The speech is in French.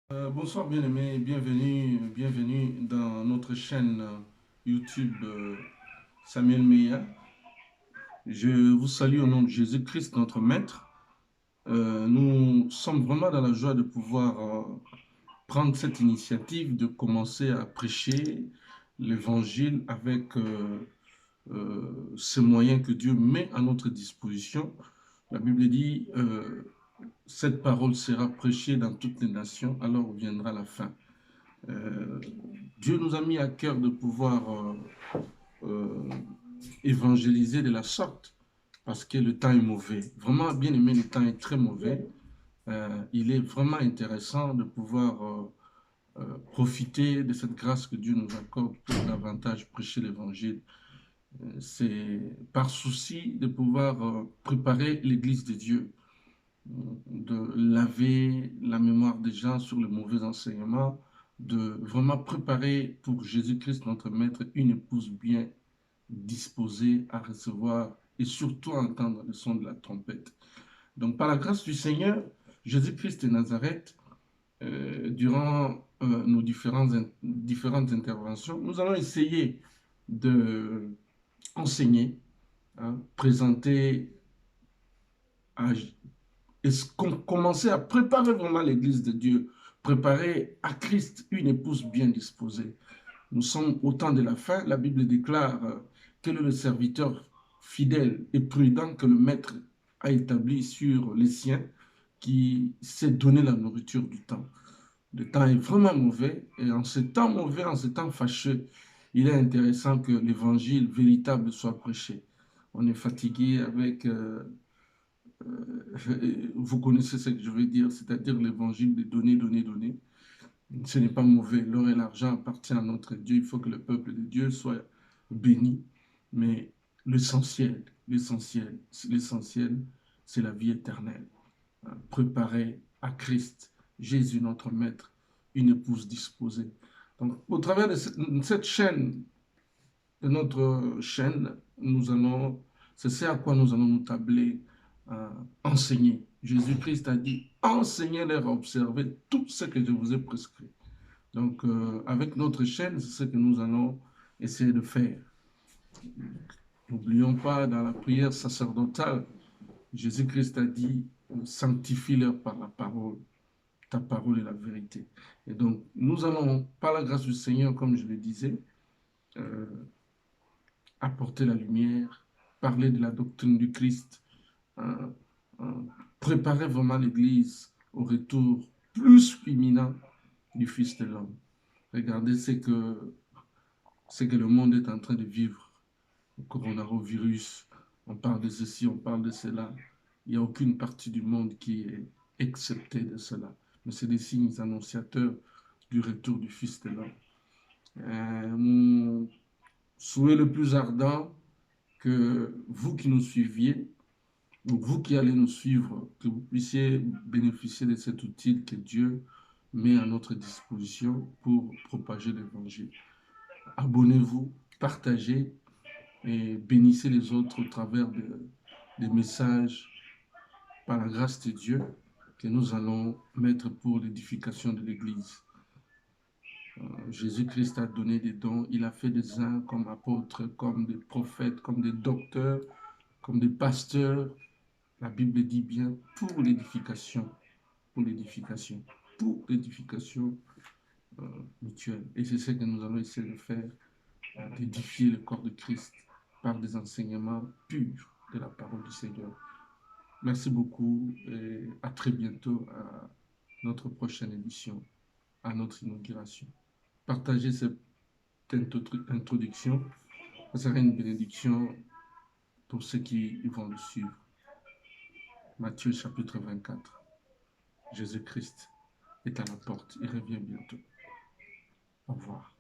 Bonsoir bien-aimés, bienvenue dans notre chaîne YouTube Samuel Meya. Je vous salue au nom de Jésus-Christ, notre Maître. Nous sommes vraiment dans la joie de pouvoir prendre cette initiative de commencer à prêcher l'Évangile avec ces moyens que Dieu met à notre disposition. La Bible dit, cette parole sera prêchée dans toutes les nations, alors viendra la fin. Euh, Dieu nous a mis à cœur de pouvoir euh, évangéliser de la sorte parce que le temps est mauvais. Vraiment, bien aimé, le temps est très mauvais. Il est vraiment intéressant de pouvoir profiter de cette grâce que Dieu nous accorde pour davantage prêcher l'évangile. C'est par souci de pouvoir préparer l'Église de Dieu, de laver la mémoire des gens sur le mauvais enseignement, de vraiment préparer pour Jésus-Christ, notre Maître, une épouse bien disposée à recevoir et surtout à entendre le son de la trompette. Donc, par la grâce du Seigneur, Jésus-Christ de Nazareth, durant nos différentes interventions, nous allons essayer de enseigner, hein, présenter à commencer à préparer vraiment l'Église de Dieu, préparer à Christ une épouse bien disposée. Nous sommes au temps de la fin. La Bible déclare quel est le serviteur fidèle et prudent que le Maître a établi sur les siens, qui s'est donné la nourriture du temps. Le temps est vraiment mauvais et en ce temps mauvais, en ce temps fâcheux, il est intéressant que l'évangile véritable soit prêché. On est fatigué avec vous connaissez ce que je veux dire, c'est-à-dire l'évangile de donner, donner, donner. Ce n'est pas mauvais. L'or et l'argent appartiennent à notre Dieu. Il faut que le peuple de Dieu soit béni. Mais l'essentiel, c'est la vie éternelle. Préparer à Christ, Jésus notre Maître, une épouse disposée. Donc, au travers de cette chaîne, de notre chaîne, c'est ce à quoi nous allons nous tabler, enseigner. Jésus-Christ a dit, enseignez-leur à observer tout ce que je vous ai prescrit. Donc, avec notre chaîne, c'est ce que nous allons essayer de faire. N'oublions pas, dans la prière sacerdotale, Jésus-Christ a dit, sanctifie-leur par la parole. Ta parole est la vérité. Et donc, nous allons, par la grâce du Seigneur, comme je le disais, euh, apporter la lumière, parler de la doctrine du Christ, hein, hein, préparer vraiment l'Église au retour plus imminent du Fils de l'homme. Regardez ce que le monde est en train de vivre. Le coronavirus, on parle de ceci, on parle de cela. Il n'y a aucune partie du monde qui est exceptée de cela. Mais c'est des signes annonciateurs du retour du Fils de l'homme. Mon souhait le plus ardent, que vous qui nous suiviez, donc vous qui allez nous suivre, que vous puissiez bénéficier de cet outil que Dieu met à notre disposition pour propager l'Évangile. Abonnez-vous, partagez et bénissez les autres au travers des messages par la grâce de Dieu que nous allons mettre pour l'édification de l'Église. Jésus-Christ a donné des dons, il a fait des uns comme apôtres, comme des prophètes, comme des docteurs, comme des pasteurs. La Bible dit bien pour l'édification, pour l'édification, pour l'édification mutuelle. Et c'est ce que nous allons essayer de faire, d'édifier le corps de Christ par des enseignements purs de la parole du Seigneur. Merci beaucoup et à très bientôt à notre prochaine édition, à notre inauguration. Partagez cette introduction, ça sera une bénédiction pour ceux qui vont le suivre. Matthieu chapitre 24. Jésus-Christ est à la porte, il revient bientôt. Au revoir.